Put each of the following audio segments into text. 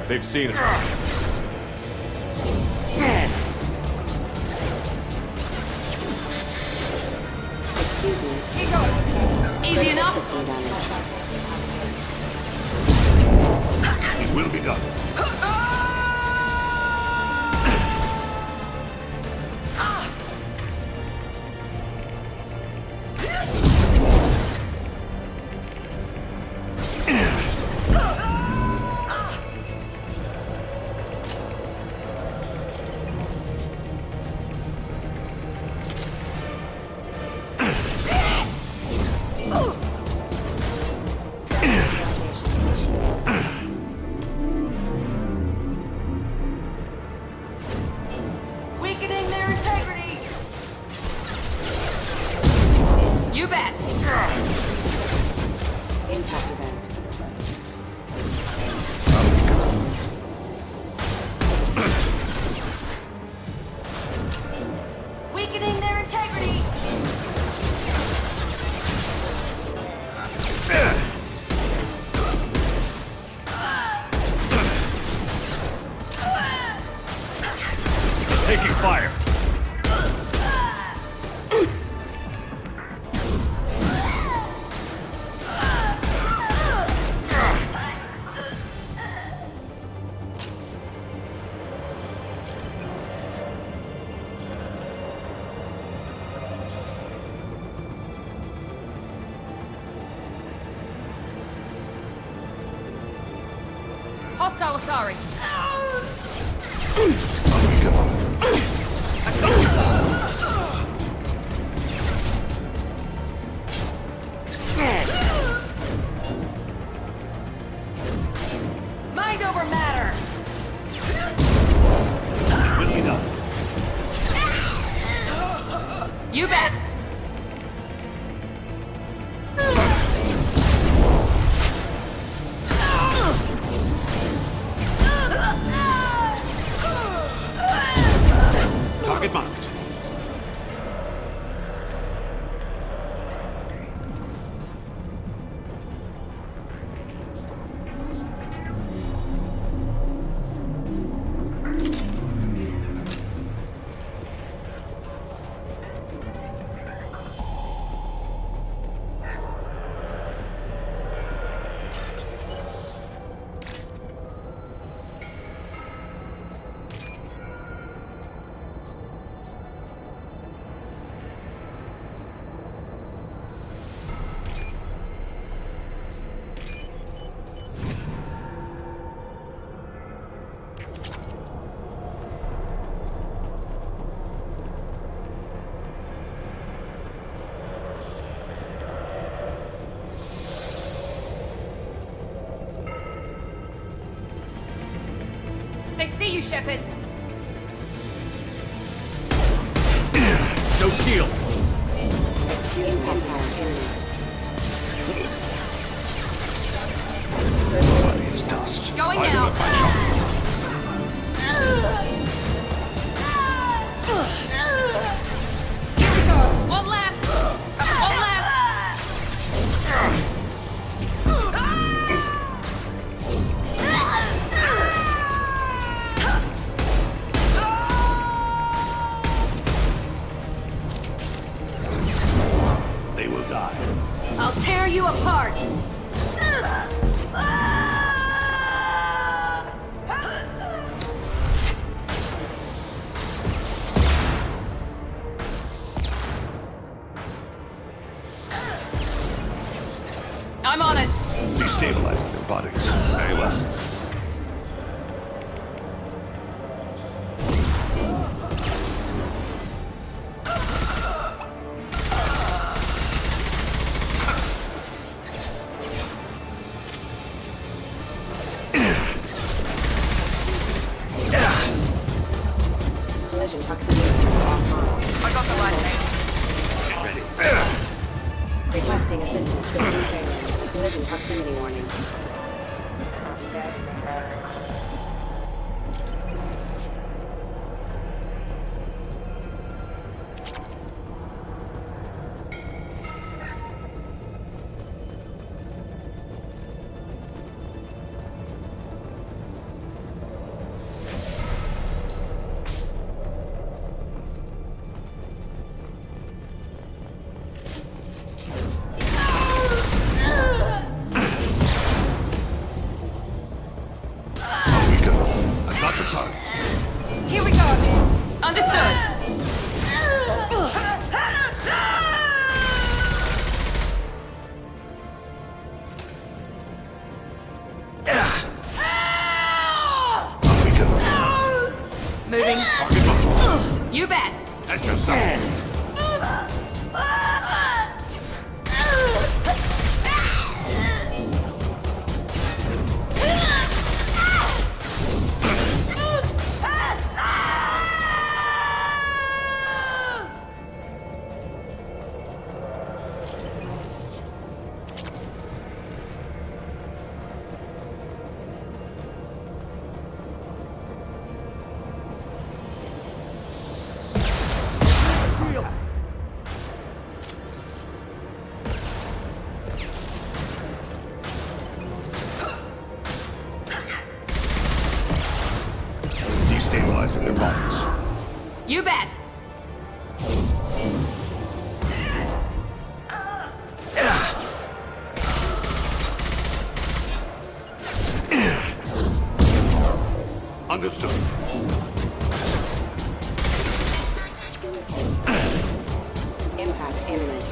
They've seen us. Excuse me. Easy enough. System damage. It will be done. Weakening their integrity. You bet. Impact event. Weakening their integrity. Taking fire. Hostile Asari. Mind over matter. Will be done. You bet. Target marked. They see you, Shepard. No shield. Excuse me. Body is dust. Going I do now. not find Here we go. One last. One last. they will die. I'll tear you apart. I'm on it. Destabilizing their bodies. Very well. Collision proximity offline. I got the last name. Ready. Requesting assistance. System failure. Collision proximity warning. You bet. At your side. Destabilizing their bodies. You bet. Understood. Impact imminent.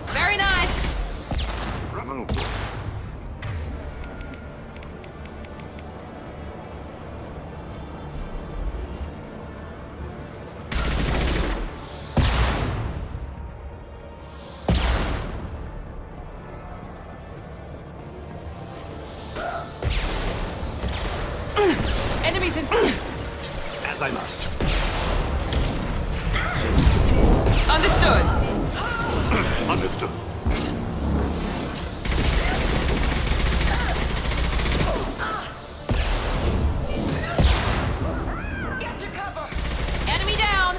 Very nice. Remove. Enemies in. As I must. Understood. Understood. Enemy down.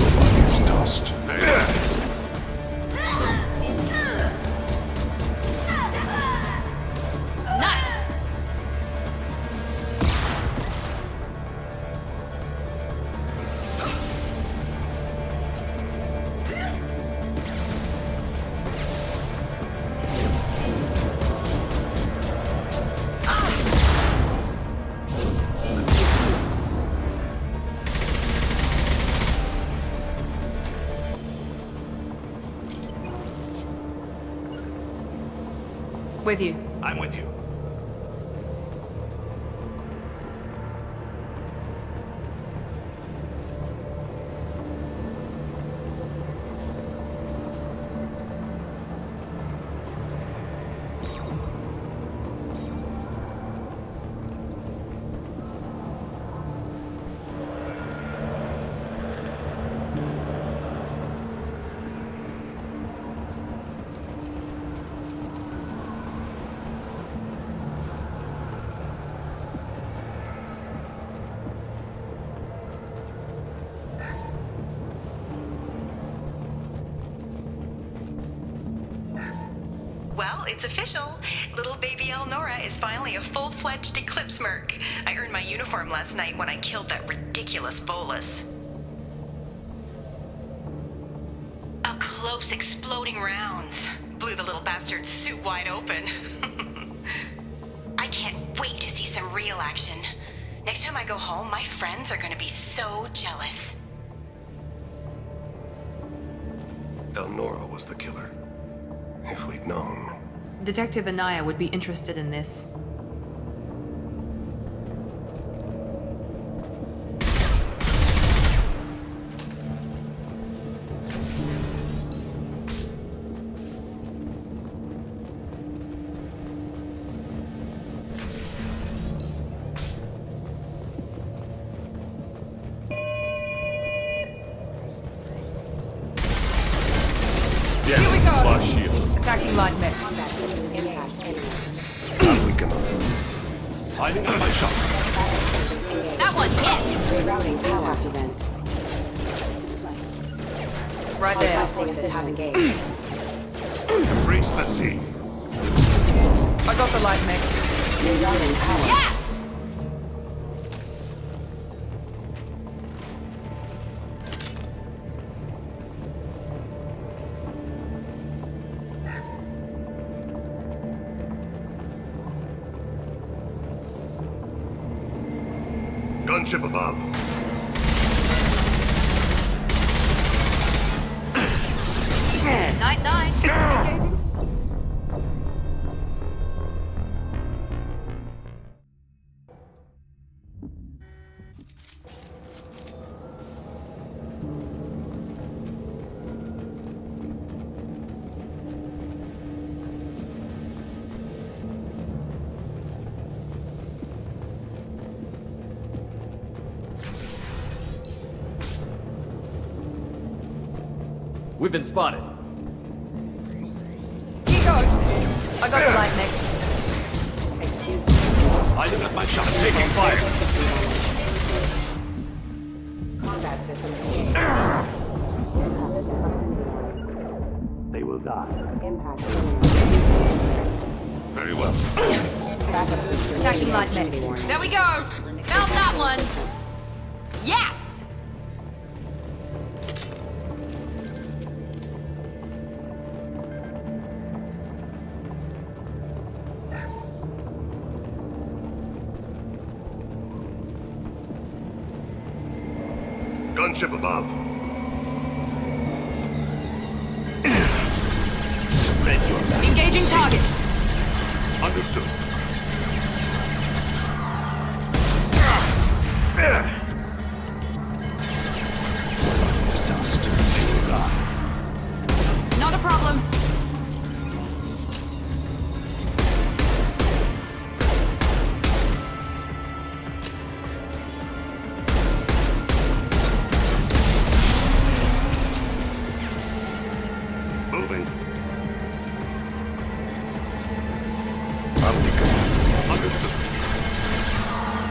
Nobody is tossed. Nice. With you. I'm with you. Well, it's official. Little baby Elnora is finally a full-fledged Eclipse Merc. I earned my uniform last night when I killed that ridiculous Volus. Up close, exploding rounds. Blew the little bastard's suit wide open. I can't wait to see some real action. Next time I go home, my friends are gonna be so jealous. Elnora was the killer. If we'd known. Detective Anaya would be interested in this. Yes, Here we go. my shield. Attacking light mech. Impact imminent. I'm weak enough. Finding my shot. Engage. That one hit! Rerouting power to vent. Right there. Requesting assistance. Engage. Reach the sea. I got the light mix. Rerouting power. Yes! Gunship above. Night, night. We've been spotted. Here goes. I got the light mix. Excuse me. I left my shot. Taking fire. Combat system engaged. They will die. Impact. Very well. Backup system. Attacking light Proximity mix. warning. There we go. Found that one. Yes! Gunship above. Spread your back. Engaging target. Understood. It's dust. They will die. Not a problem. Moving. Bounty command. Understood.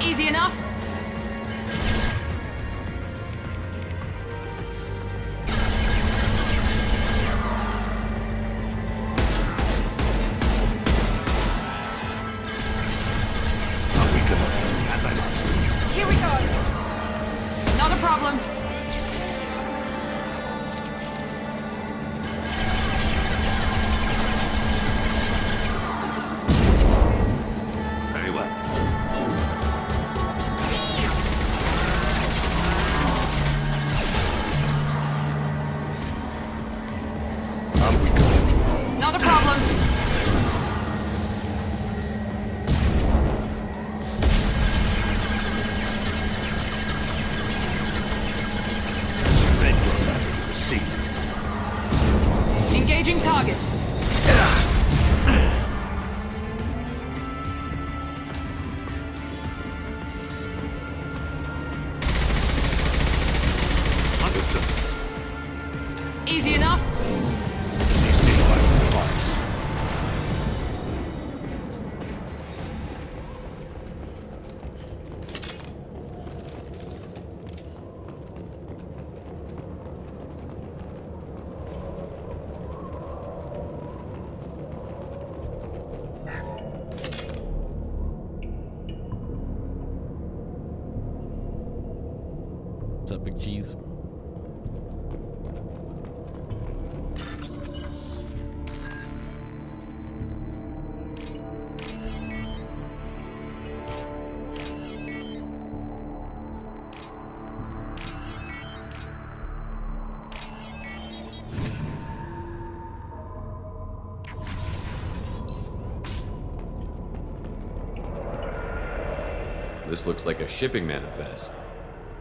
Easy enough. Bounty command. As I must. Here we go. Not a problem. Very well. Bounty command. Not a problem. Spread your back to the sea. Engaging target. Understood. Easy enough. Destabilize the box. What's up, big cheese? This looks like a shipping manifest.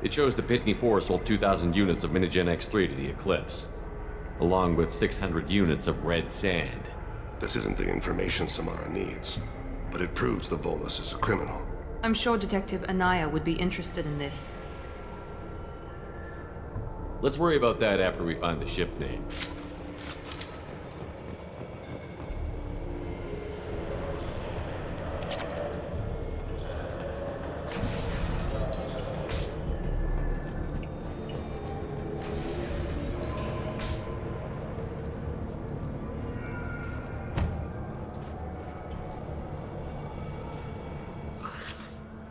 It shows the Pitney 4 sold 2,000 units of Minigen X3 to the Eclipse, along with 600 units of red sand. This isn't the information Samara needs, but it proves the Volus is a criminal. I'm sure Detective Anaya would be interested in this. Let's worry about that after we find the ship name.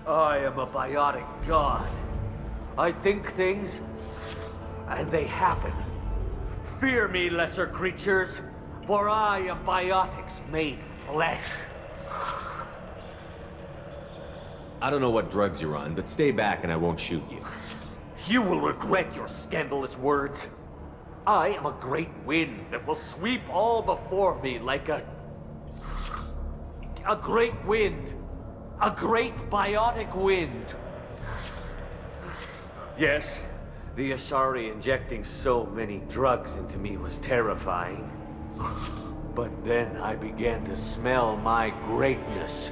I am a biotic god. I think things, and they happen. Fear me, lesser creatures, for I am biotics made flesh. I don't know what drugs you're on, but stay back and I won't shoot you. You will regret your scandalous words. I am a great wind that will sweep all before me like a great wind. A great biotic wind. Yes, the Asari injecting so many drugs into me was terrifying. But then I began to smell my greatness.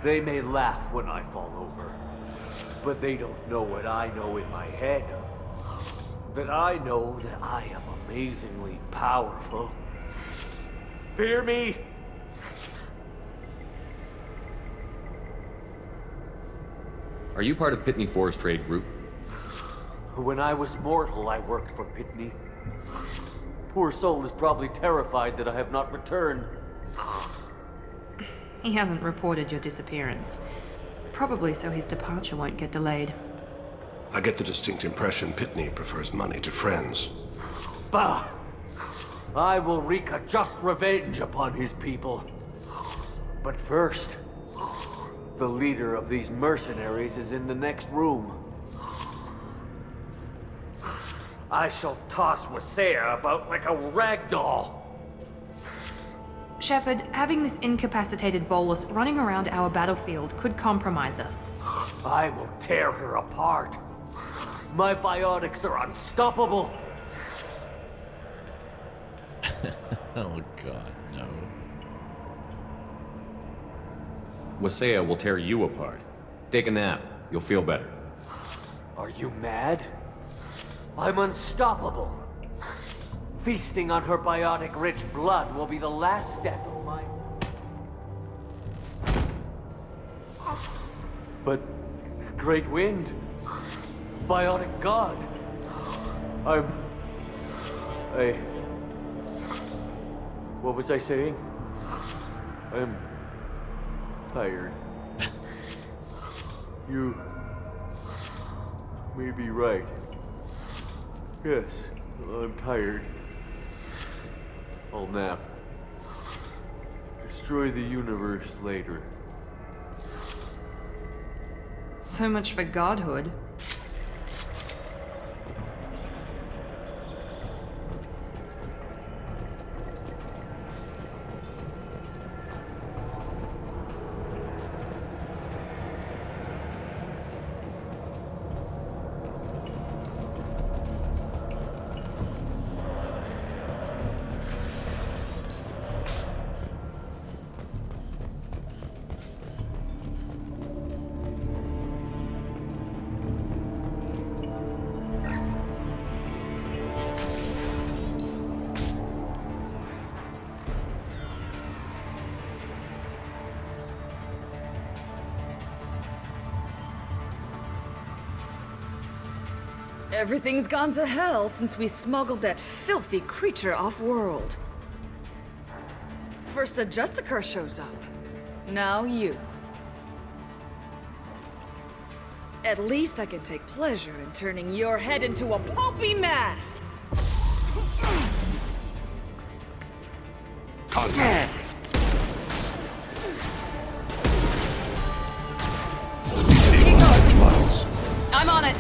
They may laugh when I fall over, but they don't know what I know in my head. That I know that I am amazingly powerful. Fear me? Are you part of Pitney Four's trade group? When I was mortal, I worked for Pitney. Poor soul is probably terrified that I have not returned. He hasn't reported your disappearance. Probably so his departure won't get delayed. I get the distinct impression Pitney prefers money to friends. Bah! I will wreak a just revenge upon his people. But first, the leader of these mercenaries is in the next room. I shall toss Wasea about like a rag doll. Shepard, having this incapacitated Volus running around our battlefield could compromise us. I will tear her apart. My biotics are unstoppable. Oh god, no. Wasea will tear you apart. Take a nap. You'll feel better. Are you mad? I'm unstoppable. Feasting on her biotic-rich blood will be the last step of my... But... Great Wind... Biotic God... What was I saying? I'm... tired. You... may be right. Yes, I'm tired. I'll nap. Destroy the universe later. So much for godhood. Everything's gone to hell since we smuggled that filthy creature off-world. First a Justicar shows up. Now you. At least I can take pleasure in turning your head into a pulpy mass! Contact. Miles. I'm on it!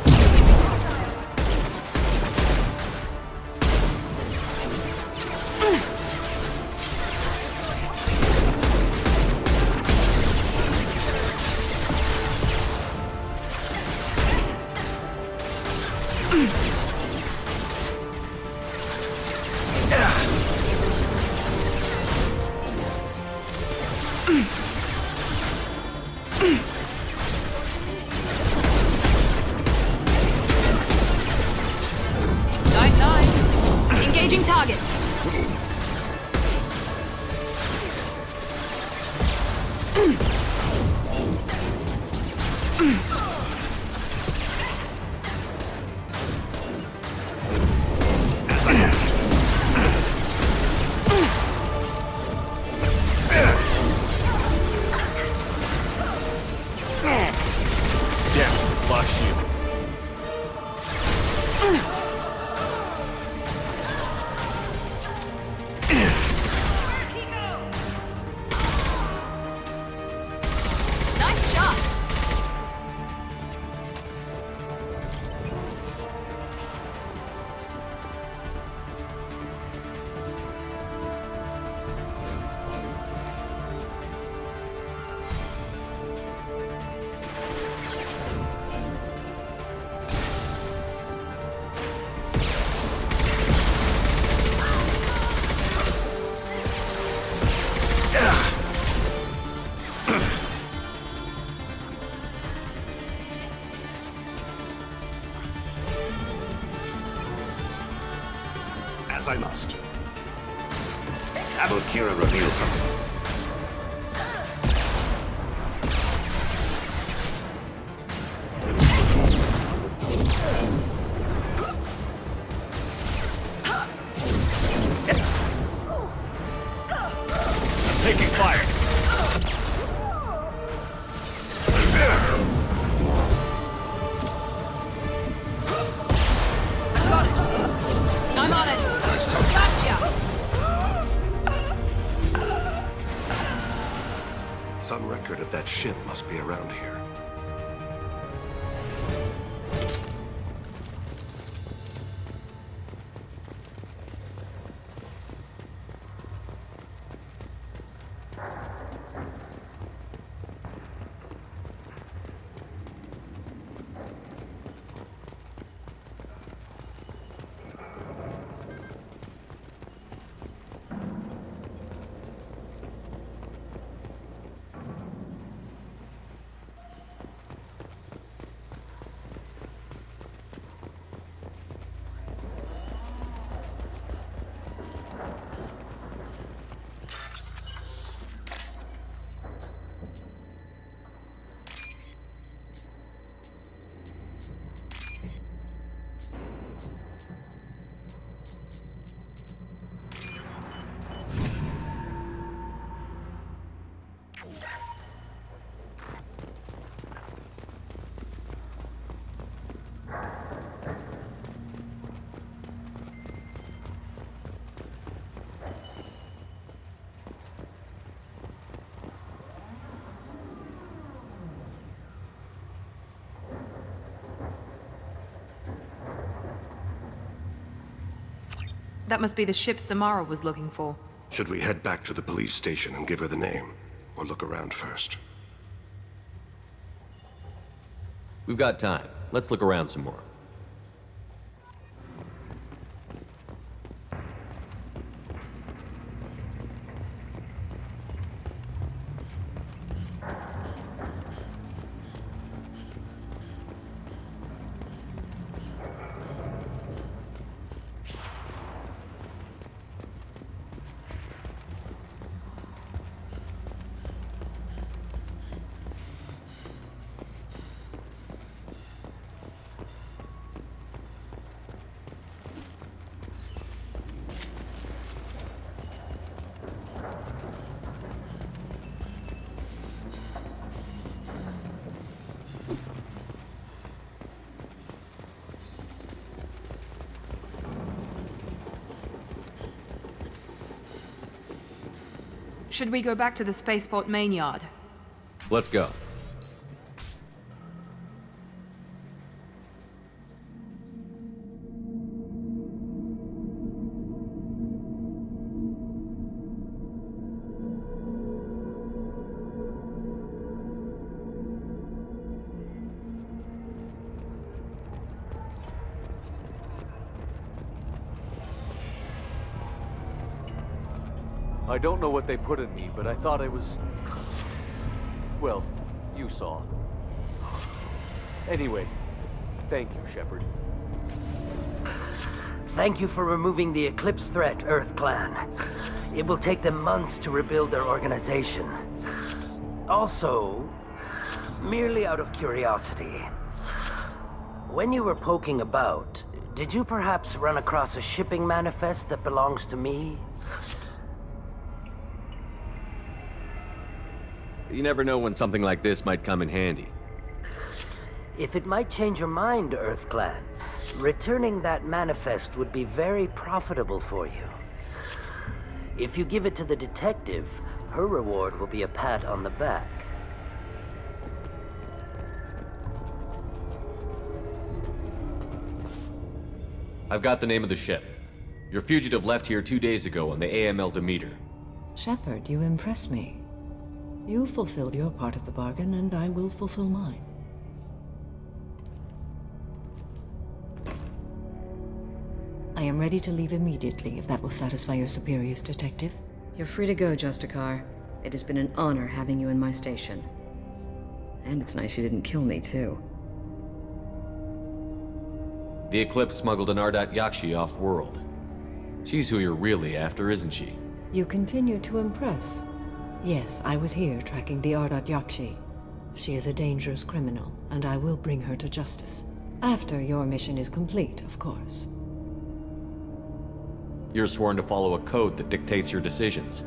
Engaging target. as I must. Abu Kira revealed something. Taking fire. I'm on it! Gotcha! Some record of that ship must be around here. That must be the ship Samara was looking for. Should we head back to the police station and give her the name? Or look around first? We've got time. Let's look around some more. Should we go back to the spaceport main yard? Let's go. I don't know what they put in me, but I thought I was... Well, you saw. Anyway, thank you, Shepard. Thank you for removing the Eclipse threat, Earth Clan. It will take them months to rebuild their organization. Also, merely out of curiosity, when you were poking about, did you perhaps run across a shipping manifest that belongs to me? You never know when something like this might come in handy. If it might change your mind, Earth Clan, returning that manifest would be very profitable for you. If you give it to the detective, her reward will be a pat on the back. I've got the name of the ship. Your fugitive left here 2 days ago on the AML Demeter. Shepard, you impress me. You fulfilled your part of the bargain, and I will fulfill mine. I am ready to leave immediately, if that will satisfy your superiors, Detective. You're free to go, Justicar. It has been an honor having you in my station. And it's nice you didn't kill me, too. The Eclipse smuggled an Ardat Yakshi off-world. She's who you're really after, isn't she? You continue to impress. Yes, I was here tracking the Ardat Yakshi. She is a dangerous criminal, and I will bring her to justice. After your mission is complete, of course. You're sworn to follow a code that dictates your decisions.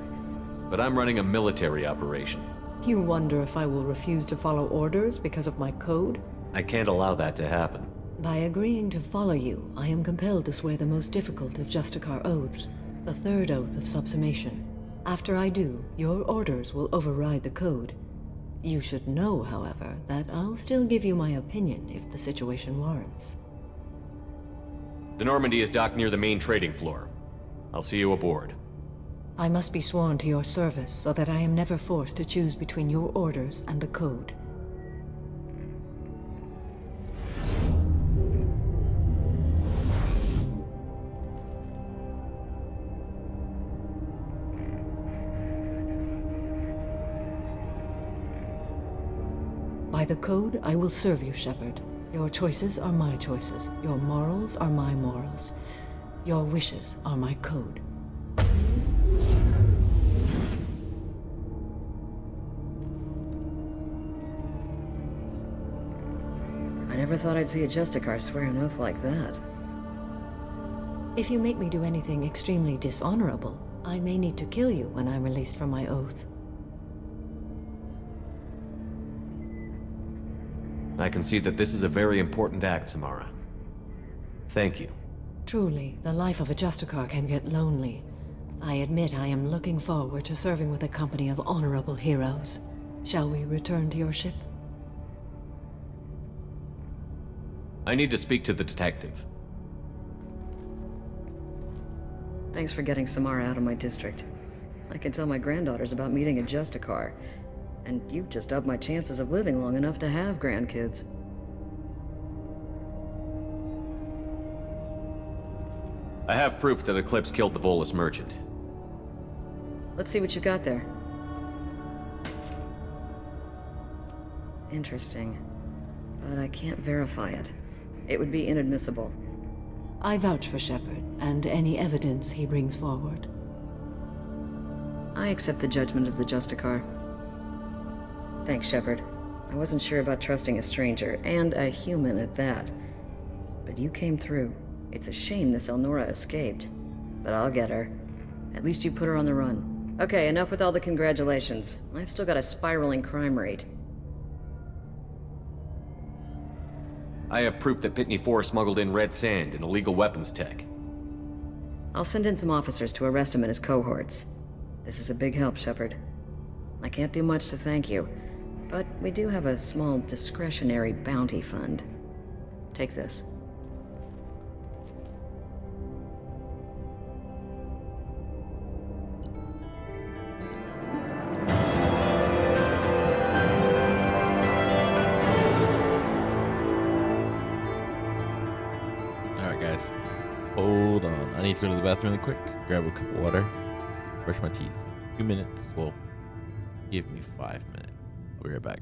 But I'm running a military operation. You wonder if I will refuse to follow orders because of my code? I can't allow that to happen. By agreeing to follow you, I am compelled to swear the most difficult of Justicar oaths, the third oath of subsumation. After I do, your orders will override the code. You should know, however, that I'll still give you my opinion if the situation warrants. The Normandy is docked near the main trading floor. I'll see you aboard. I must be sworn to your service so that I am never forced to choose between your orders and the code. By the code, I will serve you, Shepard. Your choices are my choices. Your morals are my morals. Your wishes are my code. I never thought I'd see a Justicar swear an oath like that. If you make me do anything extremely dishonorable, I may need to kill you when I'm released from my oath. I can see that this is a very important act, Samara. Thank you. Truly, the life of a Justicar can get lonely. I admit I am looking forward to serving with a company of honorable heroes. Shall we return to your ship? I need to speak to the detective. Thanks for getting Samara out of my district. I can tell my granddaughters about meeting a Justicar. And you've just upped my chances of living long enough to have grandkids. I have proof that Eclipse killed the Volus merchant. Let's see what you got there. Interesting. But I can't verify it. It would be inadmissible. I vouch for Shepard, and any evidence he brings forward. I accept the judgment of the Justicar. Thanks, Shepard. I wasn't sure about trusting a stranger, and a human at that. But you came through. It's a shame this Elnora escaped. But I'll get her. At least you put her on the run. Okay, enough with all the congratulations. I've still got a spiraling crime rate. I have proof that Pitney 4 smuggled in red sand and illegal weapons tech. I'll send in some officers to arrest him and his cohorts. This is a big help, Shepard. I can't do much to thank you, but we do have a small discretionary bounty fund. Take this. Alright, guys. Hold on. I need to go to the bathroom really quick. Grab a cup of water. Brush my teeth. 2 minutes. Well, give me 5 minutes. I'll be right back.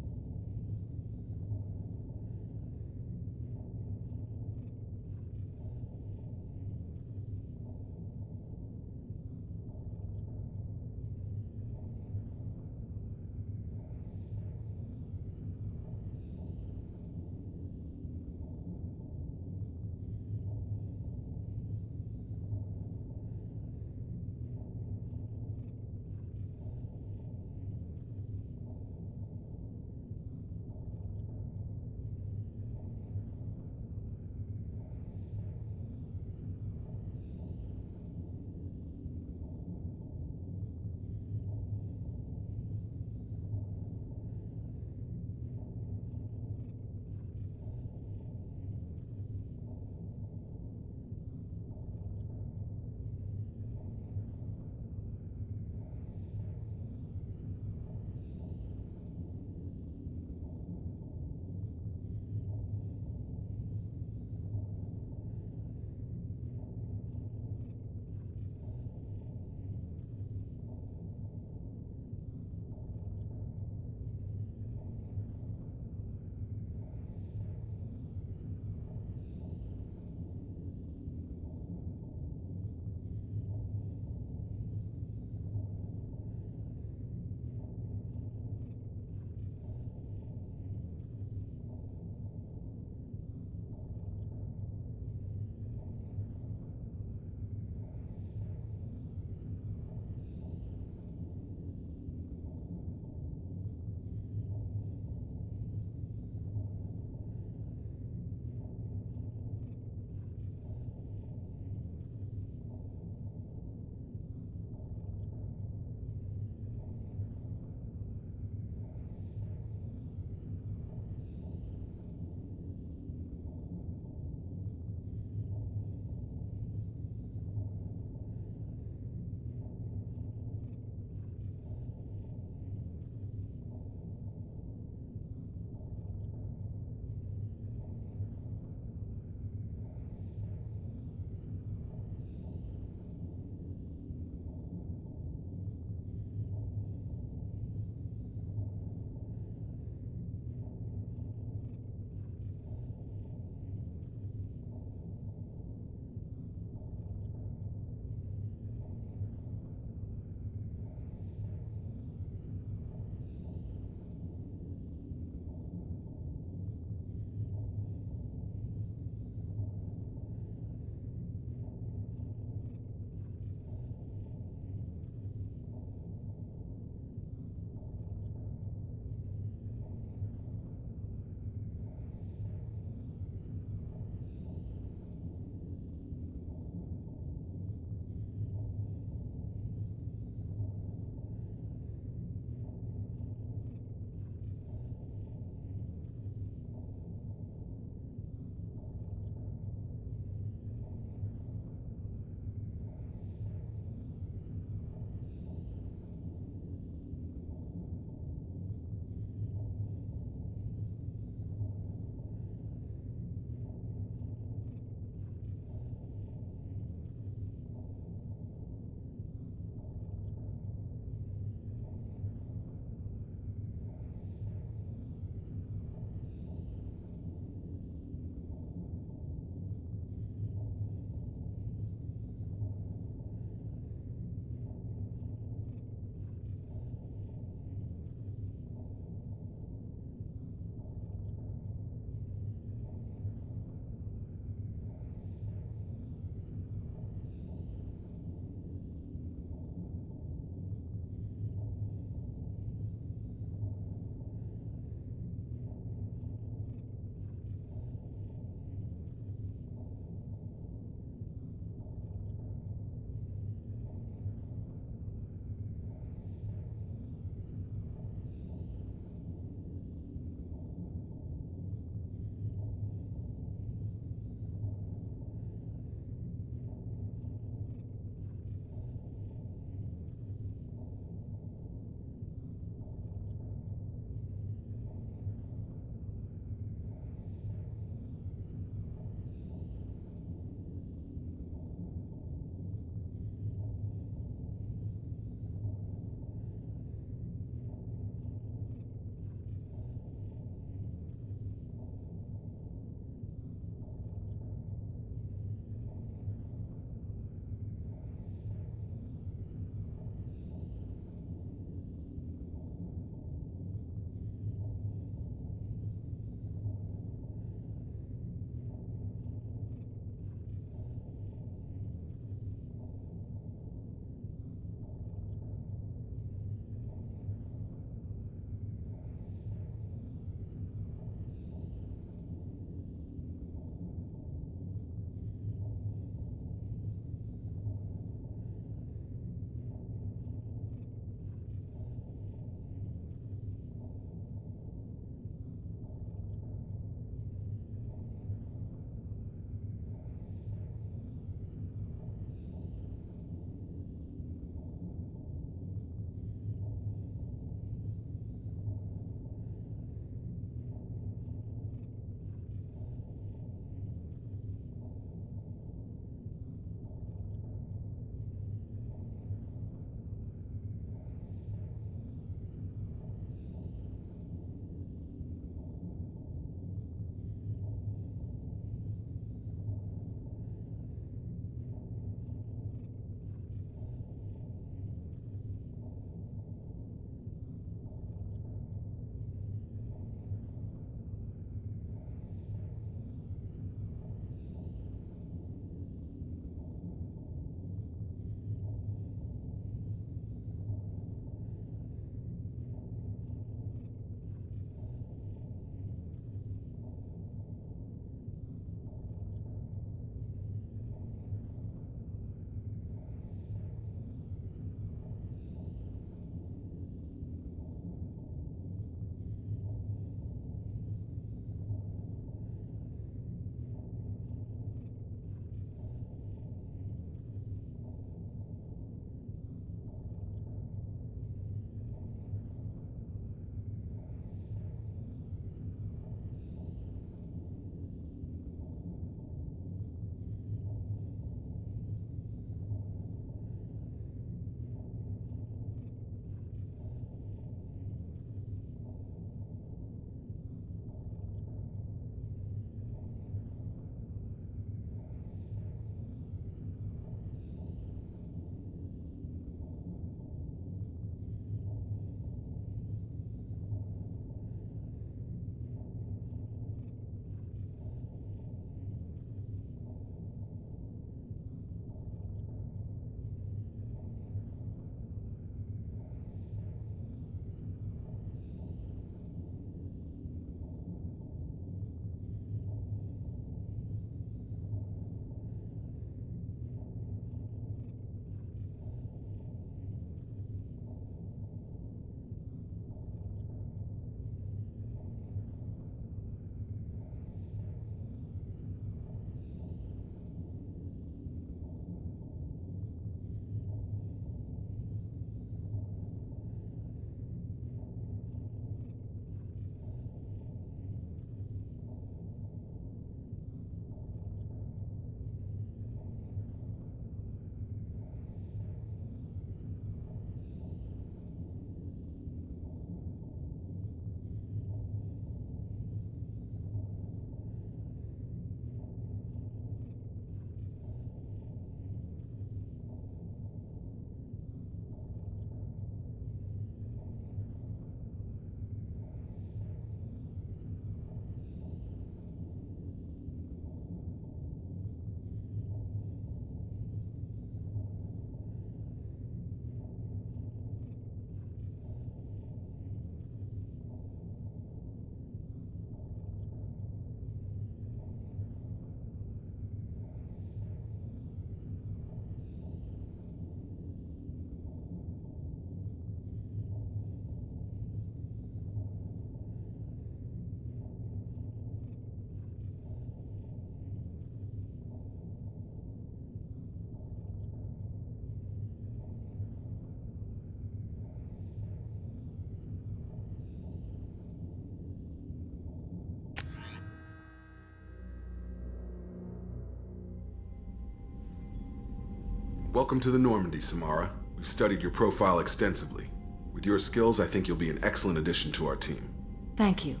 Welcome to the Normandy, Samara. We've studied your profile extensively. With your skills, I think you'll be an excellent addition to our team. Thank you.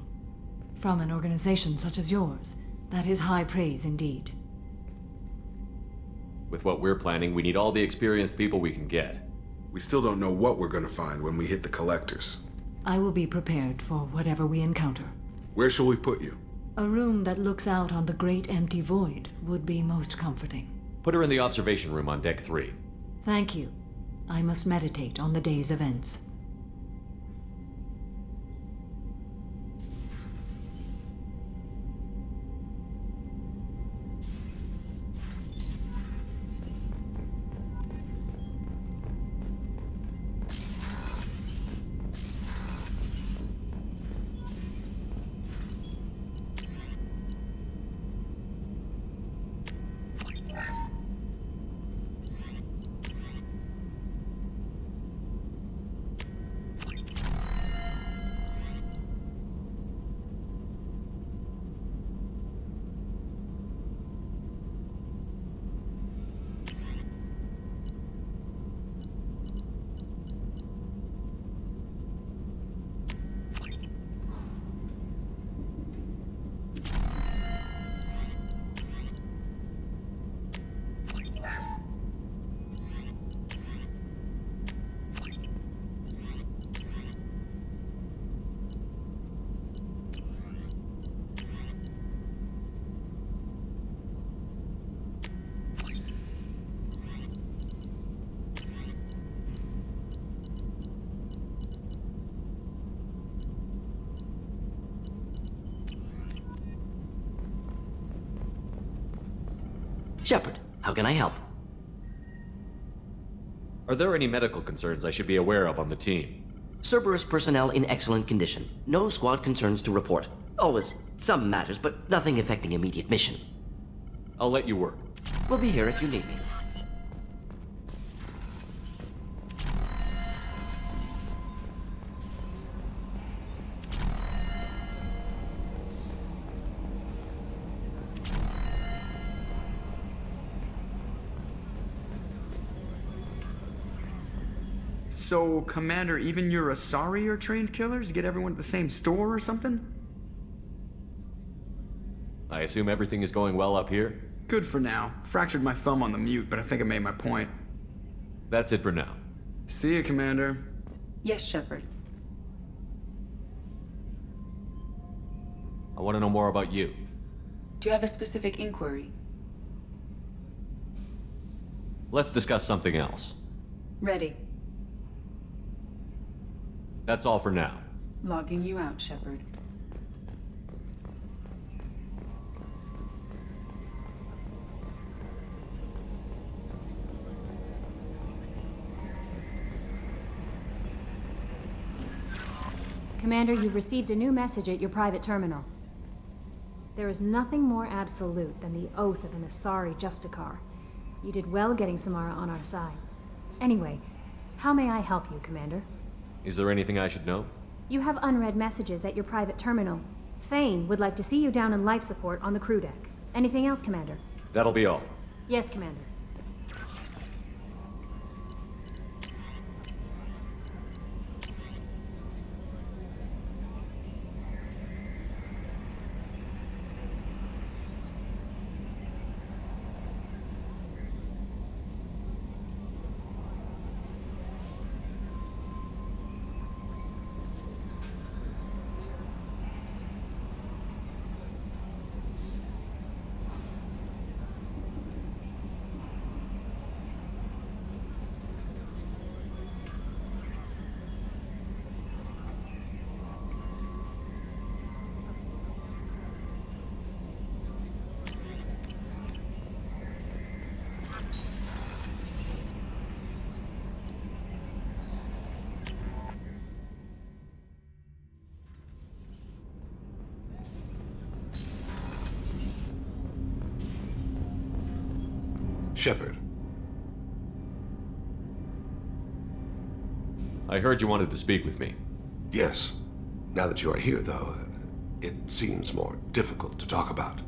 From an organization such as yours, that is high praise indeed. With what we're planning, we need all the experienced people we can get. We still don't know what we're gonna find when we hit the collectors. I will be prepared for whatever we encounter. Where shall we put you? A room that looks out on the great empty void would be most comforting. Put her in the observation room on deck 3. Thank you. I must meditate on the day's events. Shepard, how can I help? Are there any medical concerns I should be aware of on the team? Cerberus personnel in excellent condition. No squad concerns to report. Always some matters, but nothing affecting immediate mission. I'll let you work. We'll be here if you need me. So, Commander, even your Asari are trained killers? Get everyone at the same store or something? I assume everything is going well up here? Good for now. Fractured my thumb on the mute, but I think I made my point. That's it for now. See you, Commander. Yes, Shepard. I want to know more about you. Do you have a specific inquiry? Let's discuss something else. Ready. That's all for now. Logging you out, Shepard. Commander, you've received a new message at your private terminal. There is nothing more absolute than the oath of an Asari Justicar. You did well getting Samara on our side. Anyway, how may I help you, Commander? Is there anything I should know? You have unread messages at your private terminal. Thane would like to see you down in life support on the crew deck. Anything else, Commander? That'll be all. Yes, Commander. Shepard. I heard you wanted to speak with me. Yes. Now that you are here, though, it seems more difficult to talk about.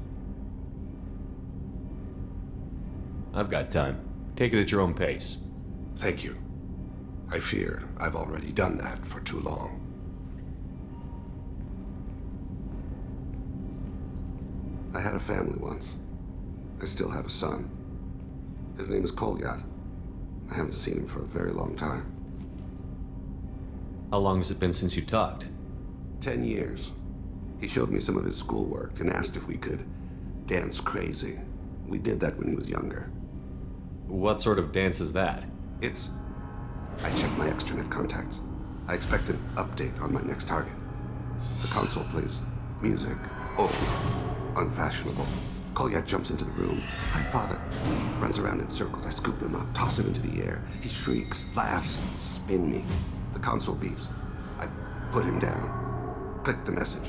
I've got time. Take it at your own pace. Thank you. I fear I've already done that for too long. I had a family once. I still have a son. His name is Kolyat. I haven't seen him for a very long time. How long has it been since you talked? 10 years. He showed me some of his schoolwork and asked if we could dance crazy. We did that when he was younger. What sort of dance is that? I checked my extranet contacts. I expect an update on my next target. The console plays music. Old. Unfashionable. Kolyat jumps into the room. My father runs around in circles. I scoop him up, toss him into the air. He shrieks, laughs, spin me. The console beeps. I put him down. Click the message.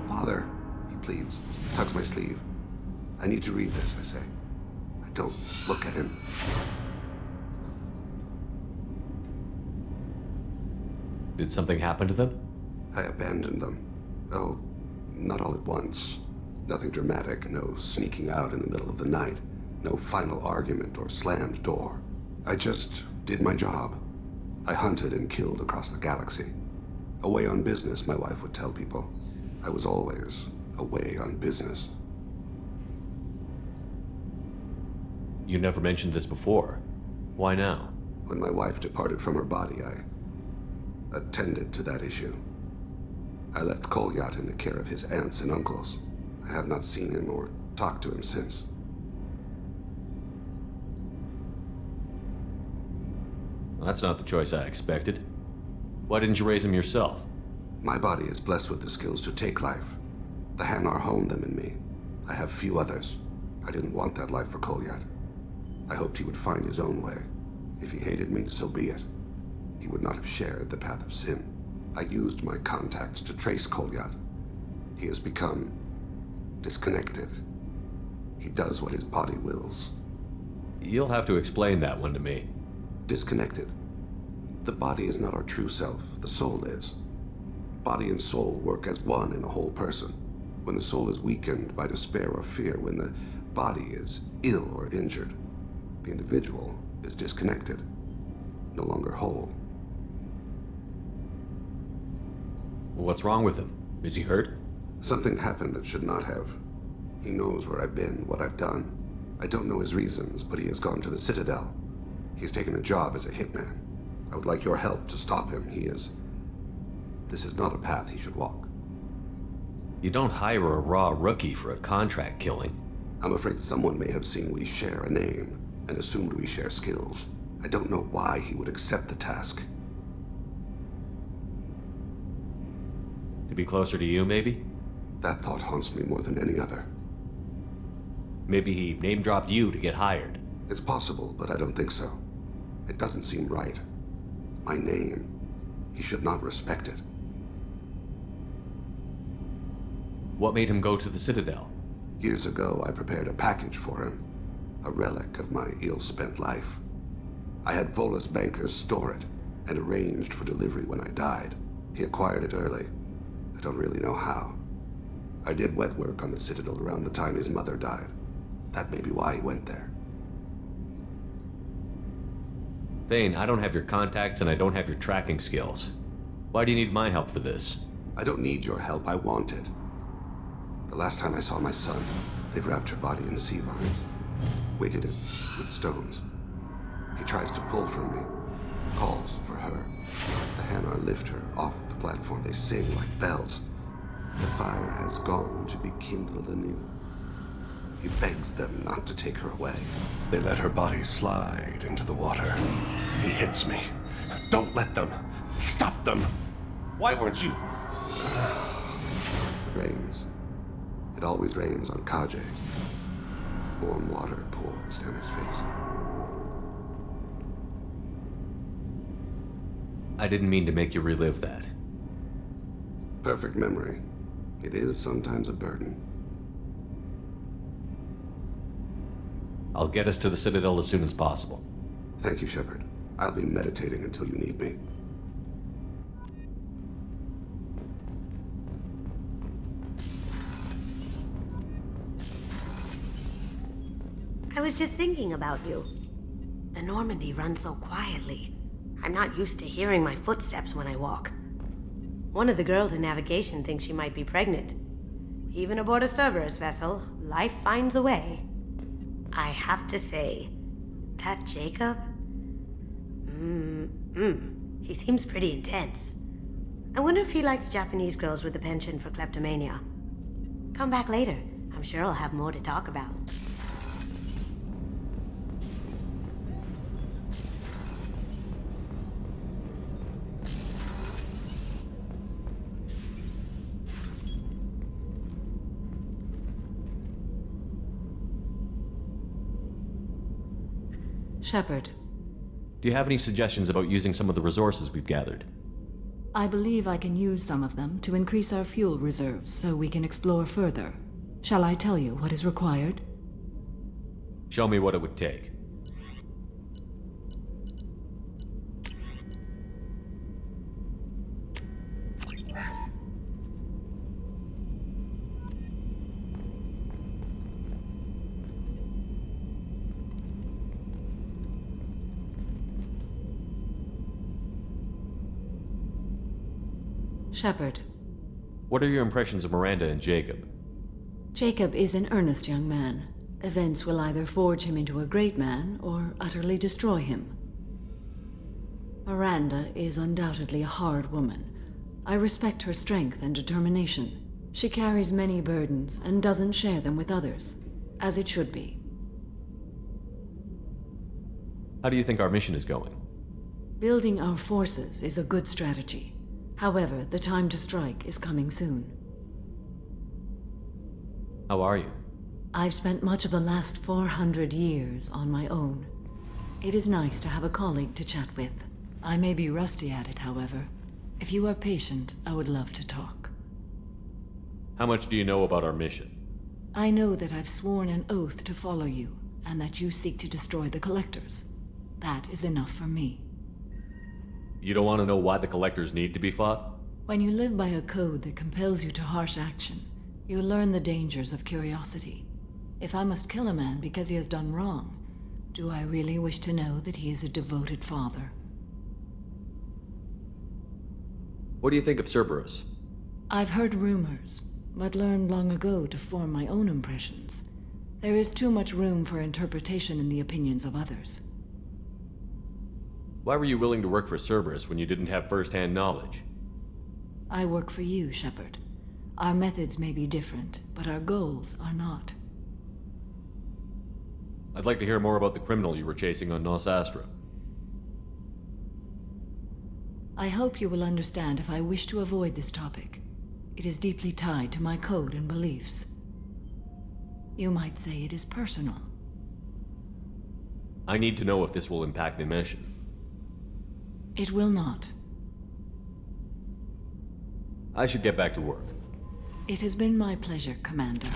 Father, he pleads, tugs my sleeve. I need to read this, I say. I don't look at him. Did something happen to them? I abandoned them. Oh, not all at once. Nothing dramatic, no sneaking out in the middle of the night, no final argument or slammed door. I just did my job. I hunted and killed across the galaxy. Away on business, my wife would tell people. I was always away on business. You never mentioned this before. Why now? When my wife departed from her body, I attended to that issue. I left Kolyat in the care of his aunts and uncles. I have not seen him or talked to him since. Well, that's not the choice I expected. Why didn't you raise him yourself? My body is blessed with the skills to take life. The Hanar honed them in me. I have few others. I didn't want that life for Kolyat. I hoped he would find his own way. If he hated me, so be it. He would not have shared the path of sin. I used my contacts to trace Kolyat. He has become disconnected. He does what his body wills. You'll have to explain that one to me. Disconnected. The body is not our true self. The soul is. Body and soul work as one in a whole person. When the soul is weakened by despair or fear, when the body is ill or injured, the individual is disconnected, no longer whole. What's wrong with him? Is he hurt? Something happened that should not have. He knows where I've been, what I've done. I don't know his reasons, but he has gone to the Citadel. He's taken a job as a hitman. I would like your help to stop him. This is not a path he should walk. You don't hire a raw rookie for a contract killing. I'm afraid someone may have seen we share a name and assumed we share skills. I don't know why he would accept the task. To be closer to you, maybe? That thought haunts me more than any other. Maybe he name-dropped you to get hired. It's possible, but I don't think so. It doesn't seem right. My name. He should not respect it. What made him go to the Citadel? Years ago, I prepared a package for him. A relic of my ill-spent life. I had Volus bankers store it, and arranged for delivery when I died. He acquired it early. I don't really know how. I did wet work on the Citadel around the time his mother died. That may be why he went there. Thane, I don't have your contacts and I don't have your tracking skills. Why do you need my help for this? I don't need your help, I want it. The last time I saw my son, they wrapped her body in sea vines, weighted it with stones. He tries to pull from me, calls for her. The Hanar lift her off the platform, they sing like bells. The fire has gone to be kindled anew. He begs them not to take her away. They let her body slide into the water. He hits me. Don't let them. Stop them. Why weren't you? It rains. It always rains on Kajay. Warm water pours down his face. I didn't mean to make you relive that. Perfect memory. It is sometimes a burden. I'll get us to the Citadel as soon as possible. Thank you, Shepard. I'll be meditating until you need me. I was just thinking about you. The Normandy runs so quietly. I'm not used to hearing my footsteps when I walk. One of the girls in navigation thinks she might be pregnant. Even aboard a Cerberus vessel, life finds a way. I have to say, that Jacob? He seems pretty intense. I wonder if he likes Japanese girls with a penchant for kleptomania. Come back later. I'm sure I'll have more to talk about. Shepard, Do you have any suggestions about using some of the resources we've gathered? I believe I can use some of them to increase our fuel reserves so we can explore further. Shall I tell you what is required? Show me what it would take. Shepard. What are your impressions of Miranda and Jacob? Jacob is an earnest young man. Events will either forge him into a great man or utterly destroy him. Miranda is undoubtedly a hard woman. I respect her strength and determination. She carries many burdens and doesn't share them with others, as it should be. How do you think our mission is going? Building our forces is a good strategy. However, the time to strike is coming soon. How are you? I've spent much of the last 400 years on my own. It is nice to have a colleague to chat with. I may be rusty at it, however. If you are patient, I would love to talk. How much do you know about our mission? I know that I've sworn an oath to follow you, and that you seek to destroy the Collectors. That is enough for me. You don't want to know why the Collectors need to be fought? When you live by a code that compels you to harsh action, you learn the dangers of curiosity. If I must kill a man because he has done wrong, do I really wish to know that he is a devoted father? What do you think of Cerberus? I've heard rumors, but learned long ago to form my own impressions. There is too much room for interpretation in the opinions of others. Why were you willing to work for Cerberus when you didn't have first-hand knowledge? I work for you, Shepard. Our methods may be different, but our goals are not. I'd like to hear more about the criminal you were chasing on Nos Astra. I hope you will understand if I wish to avoid this topic. It is deeply tied to my code and beliefs. You might say it is personal. I need to know if this will impact the mission. It will not. I should get back to work. It has been my pleasure, Commander.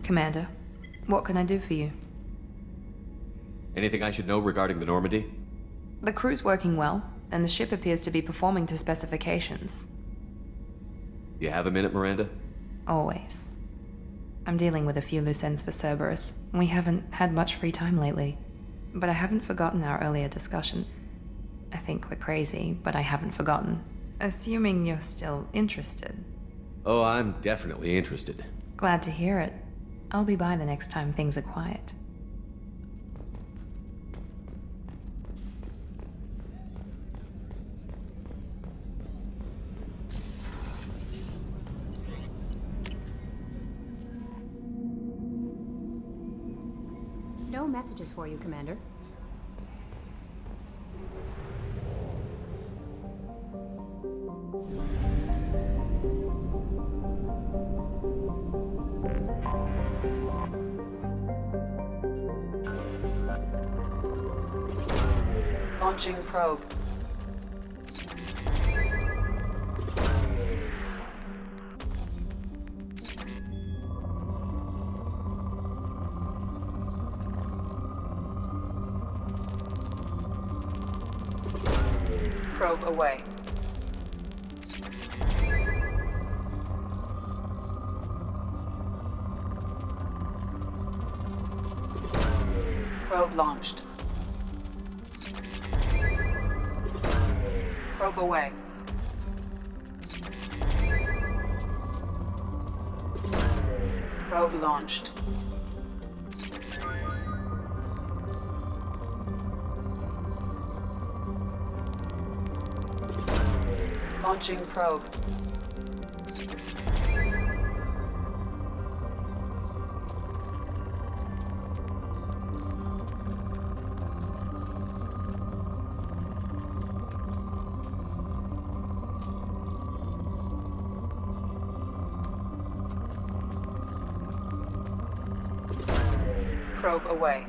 Commander, what can I do for you? Anything I should know regarding the Normandy? The crew's working well, and the ship appears to be performing to specifications. You have a minute, Miranda? Always. I'm dealing with a few loose ends for Cerberus. We haven't had much free time lately. But I haven't forgotten our earlier discussion. I think we're crazy, but I haven't forgotten. Assuming you're still interested. Oh, I'm definitely interested. Glad to hear it. I'll be by the next time things are quiet. No messages for you, Commander. Launching probe. Probe away. Probe launched. Probe away. Probe launched. Launching probe. Probe away.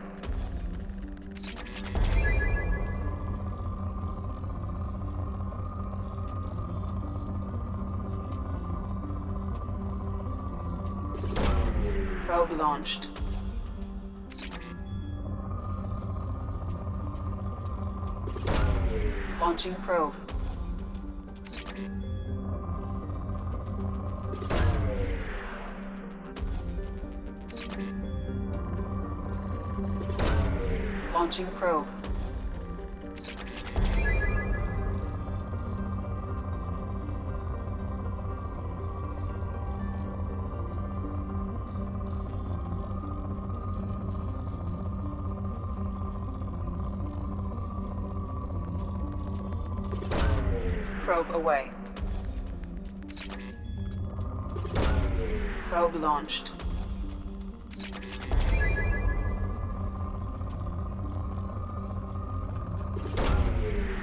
Probe launched. Launching probe. Launching probe. Probe away. Probe launched.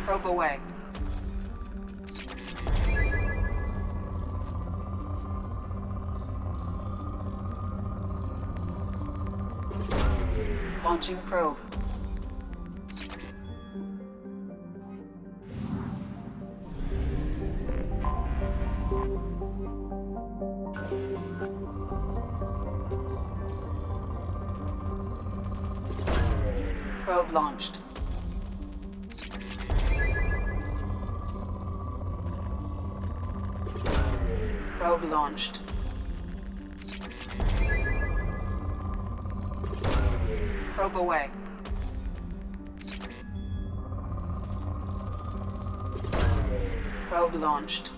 Probe away. Launching probe. Probe launched. Probe launched. Probe away. Probe launched.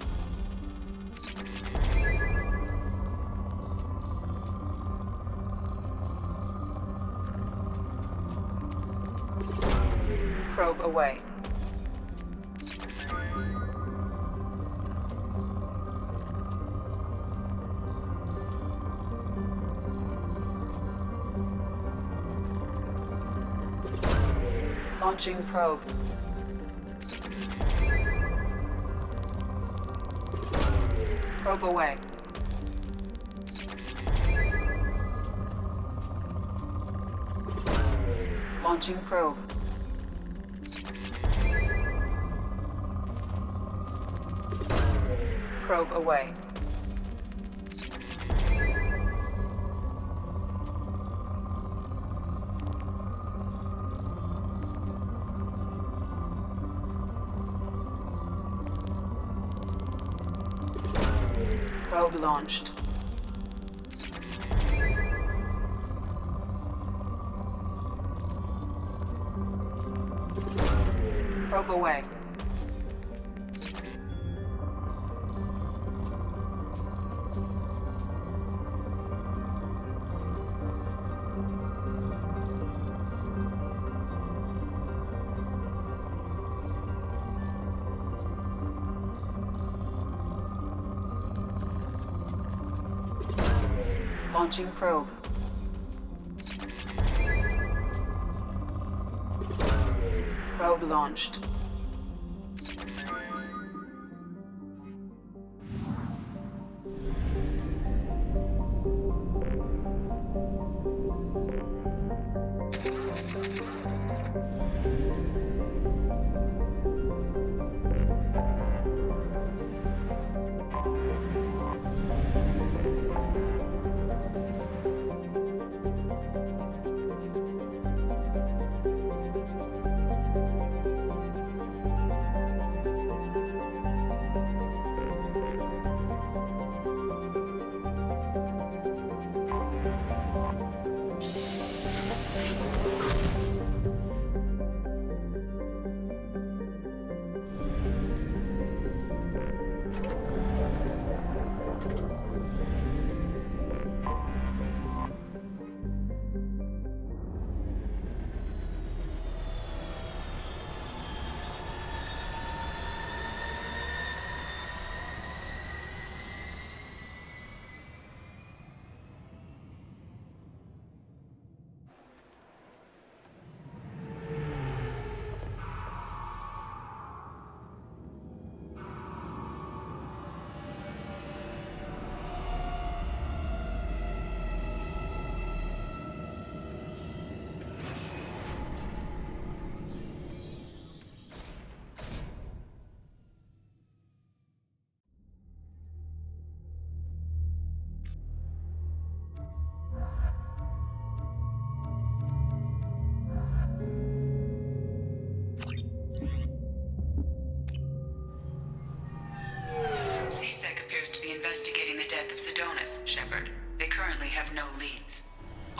Probe away. Launching probe. Probe away. Launching probe. Probe away. Probe launched. Probe away. Launching probe. Probe launched.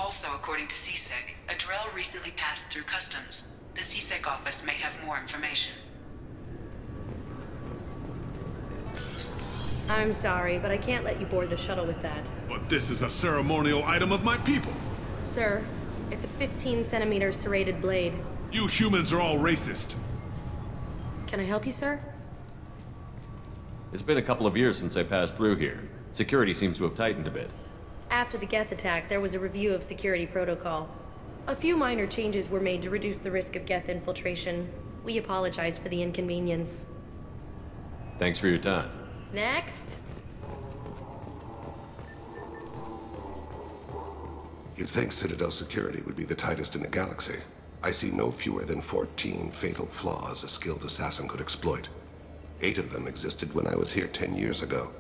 Also, according to CSEC, a Drell recently passed through customs. The CSEC office may have more information. I'm sorry, but I can't let you board the shuttle with that. But this is a ceremonial item of my people. Sir, it's a 15-centimeter serrated blade. You humans are all racist. Can I help you, sir? It's been a couple of years since I passed through here. Security seems to have tightened a bit. After the Geth attack, there was a review of security protocol. A few minor changes were made to reduce the risk of Geth infiltration. We apologize for the inconvenience. Thanks for your time. Next. You'd think Citadel security would be the tightest in the galaxy. I see no fewer than 14 fatal flaws a skilled assassin could exploit. 8 of them existed when I was here 10 years ago.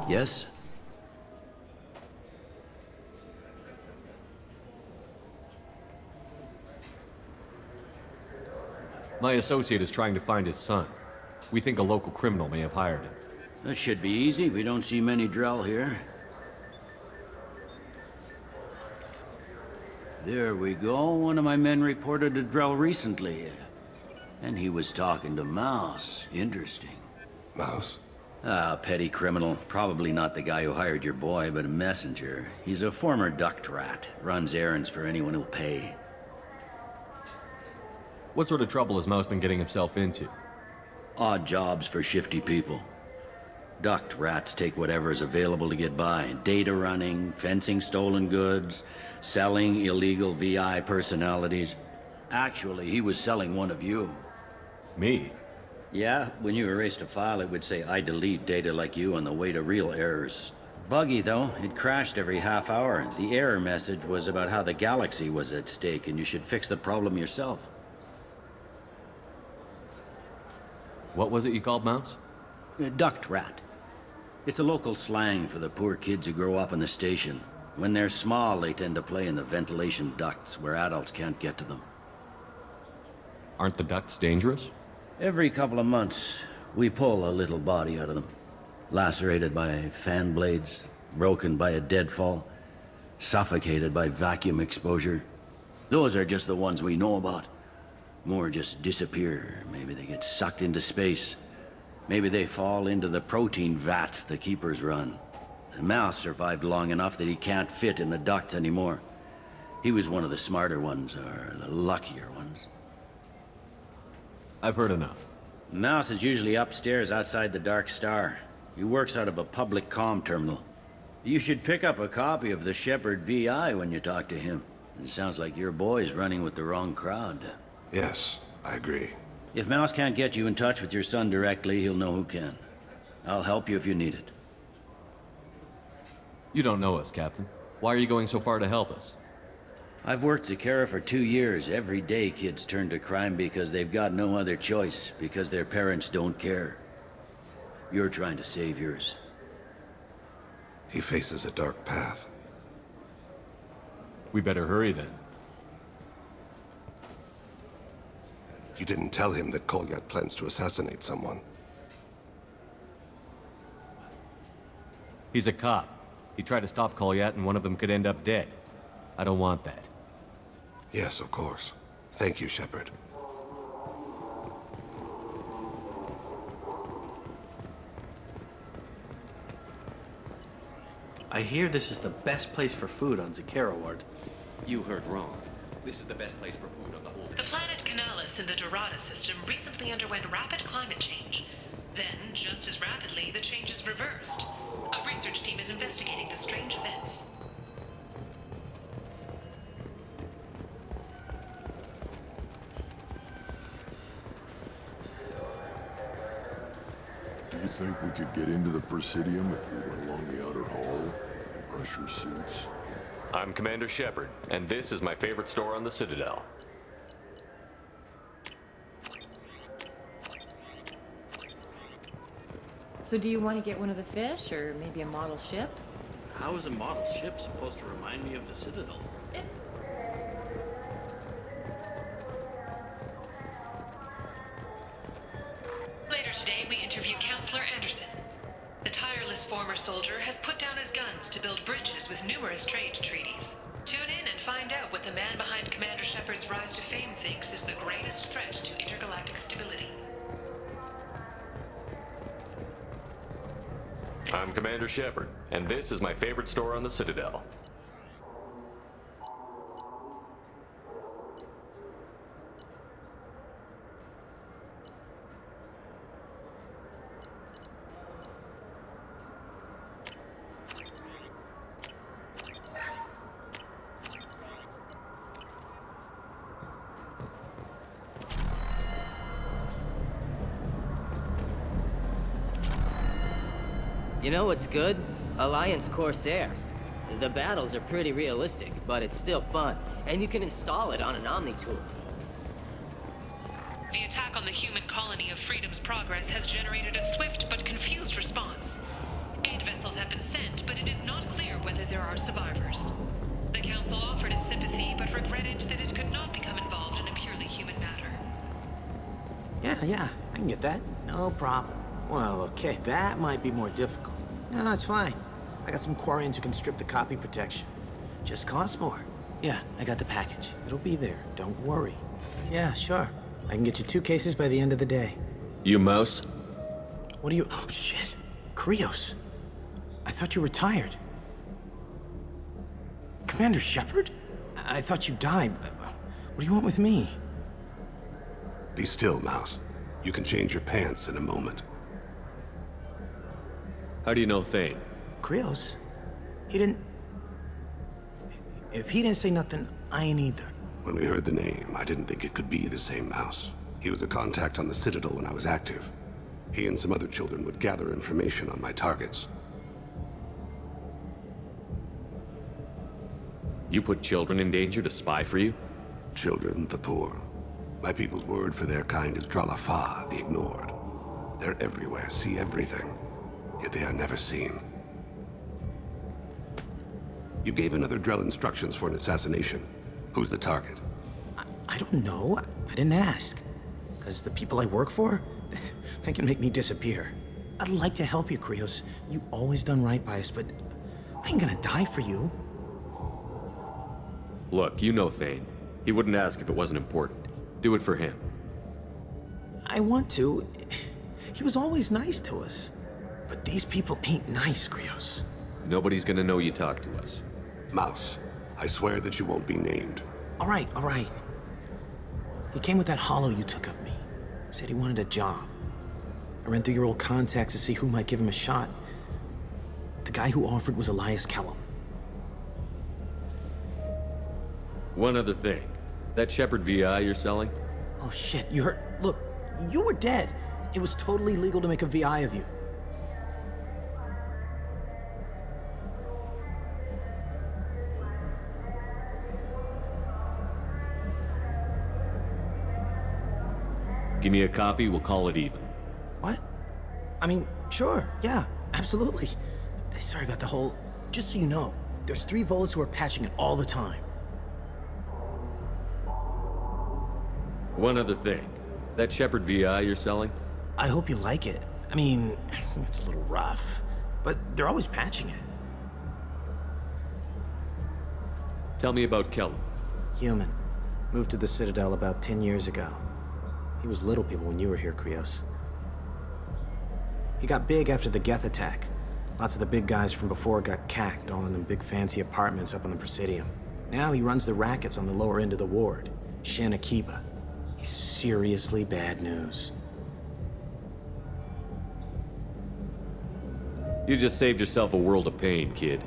Yes? My associate is trying to find his son. We think a local criminal may have hired him. That should be easy. We don't see many Drell here. There we go. One of my men reported a Drell recently. And he was talking to Mouse. Interesting. Mouse? Ah, petty criminal. Probably not the guy who hired your boy, but a messenger. He's a former duct rat. Runs errands for anyone who'll pay. What sort of trouble has Mouse been getting himself into? Odd jobs for shifty people. Duct rats take whatever is available to get by. Data running, fencing stolen goods, selling illegal VI personalities. Actually, he was selling one of you. Me? Yeah, when you erased a file, it would say, I delete data like you on the way to real errors. Buggy, though. It crashed every half hour. The error message was about how the galaxy was at stake, and you should fix the problem yourself. What was it you called Mouse? A duct rat. It's a local slang for the poor kids who grow up in the station. When they're small, they tend to play in the ventilation ducts where adults can't get to them. Aren't the ducts dangerous? Every couple of months, we pull a little body out of them. Lacerated by fan blades, broken by a deadfall, suffocated by vacuum exposure. Those are just the ones we know about. More just disappear. Maybe they get sucked into space. Maybe they fall into the protein vats the Keepers run. The Mouse survived long enough that he can't fit in the ducts anymore. He was one of the smarter ones, or the luckier ones. I've heard enough. Mouse is usually upstairs outside the Dark Star. He works out of a public comm terminal. You should pick up a copy of the Shepherd VI when you talk to him. It sounds like your boy's running with the wrong crowd. Yes, I agree. If Mouse can't get you in touch with your son directly, he'll know who can. I'll help you if you need it. You don't know us, Captain. Why are you going so far to help us? I've worked Zakera for 2 years. Every day kids turn to crime because they've got no other choice, because their parents don't care. You're trying to save yours. He faces a dark path. We better hurry then. You didn't tell him that Kolyat plans to assassinate someone. He's a cop. He tried to stop Kolyat and one of them could end up dead. I don't want that. Yes, of course. Thank you, Shepard. I hear this is the best place for food on Zakera Ward. You heard wrong. This is the best place for food on the whole... The planet Canalis in the Dorada system recently underwent rapid climate change. Then, just as rapidly, the changes reversed. A research team is investigating the strange events. Do you think we could get into the Presidium if we went along the outer hall in pressure suits? I'm Commander Shepard, and this is my favorite store on the Citadel. So do you want to get one of the fish, or maybe a model ship? How is a model ship supposed to remind me of the Citadel? former soldier has put down his guns to build bridges with numerous trade treaties. Tune in and find out what the man behind Commander Shepard's rise to fame thinks is the greatest threat to intergalactic stability. I'm Commander Shepard, and this is my favorite store on the Citadel. You know what's good? Alliance Corsair. The battles are pretty realistic, but it's still fun. And you can install it on an Omni-tool. The attack on the human colony of Freedom's Progress has generated a swift but confused response. Aid vessels have been sent, but it is not clear whether there are survivors. The Council offered its sympathy, but regretted that it could not become involved in a purely human matter. Yeah, I can get that. No problem. Well, okay, that might be more difficult. No, it's fine. I got some Quarians who can strip the copy protection. Just costs more. Yeah, I got the package. It'll be there. Don't worry. Yeah, sure. I can get you 2 cases by the end of the day. You mouse? What are you... Oh, shit. Krios. I thought you retired. Commander Shepard? I thought you died. What do you want with me? Be still, Mouse. You can change your pants in a moment. How do you know Thane? Krios? He didn't... If he didn't say nothing, I ain't either. When we heard the name, I didn't think it could be the same Mouse. He was a contact on the Citadel when I was active. He and some other children would gather information on my targets. You put children in danger to spy for you? Children, the poor. My people's word for their kind is Dralafa, the ignored. They're everywhere, see everything, yet they are never seen. You gave another Drell instructions for an assassination. Who's the target? I don't know. I didn't ask. Because the people I work for, they can make me disappear. I'd like to help you, Krios. You always done right by us, but I ain't gonna die for you. Look, you know Thane. He wouldn't ask if it wasn't important. Do it for him. I want to. He was always nice to us. But these people ain't nice, Krios. Nobody's gonna know you talked to us. Mouse, I swear that you won't be named. All right. He came with that hollow you took of me. Said he wanted a job. I ran through your old contacts to see who might give him a shot. The guy who offered was Elias Kellum. One other thing. That Shepard VI you're selling? Oh shit, you heard? Look, you were dead. It was totally legal to make a VI of you. Give me a copy, we'll call it even. What? I mean, sure, yeah, absolutely. Sorry about the whole... Just so you know, there's 3 Volas who are patching it all the time. One other thing. That Shepard VI you're selling? I hope you like it. I mean, it's a little rough, but they're always patching it. Tell me about Kellum. Human. Moved to the Citadel about 10 years ago. He was little people when you were here, Krios. He got big after the Geth attack. Lots of the big guys from before got cacked, all in them big fancy apartments up on the Presidium. Now he runs the rackets on the lower end of the ward, Shin Akiba. He's seriously bad news. You just saved yourself a world of pain, kid.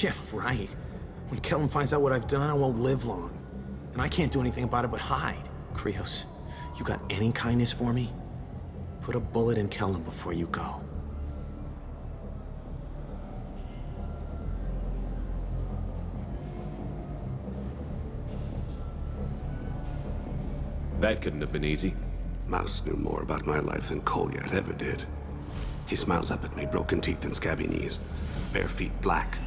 Yeah, right. When Kellum finds out what I've done, I won't live long. And I can't do anything about it but hide. Krios, you got any kindness for me? Put a bullet in Kellum before you go. That couldn't have been easy. Mouse knew more about my life than Kolyat ever did. He smiles up at me, broken teeth and scabby knees, bare feet black,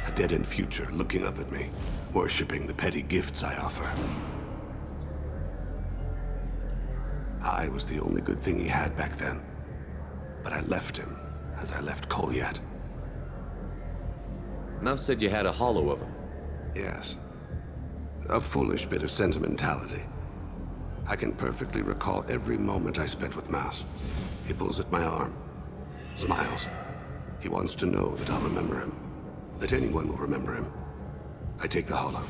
a dead-end future looking up at me, worshipping the petty gifts I offer. I was the only good thing he had back then, but I left him as I left Kolyat. Mouse said you had a hollow of him. Yes. A foolish bit of sentimentality. I can perfectly recall every moment I spent with Mouse. He pulls at my arm, smiles. He wants to know that I'll remember him, that anyone will remember him. I take the hollow.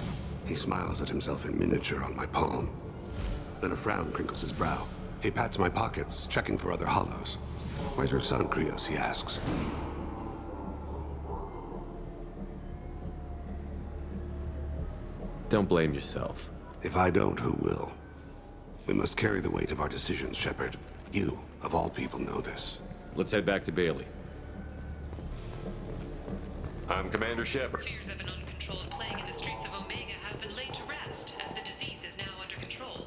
He smiles at himself in miniature on my palm. Then a frown crinkles his brow. He pats my pockets, checking for other hollows. Where's your son, Krios? He asks. Don't blame yourself. If I don't, who will? We must carry the weight of our decisions, Shepard. You, of all people, know this. Let's head back to Bailey. I'm Commander Shepard. Fears of an uncontrolled plague in the streets of Omega have been laid to rest, as the disease is now under control.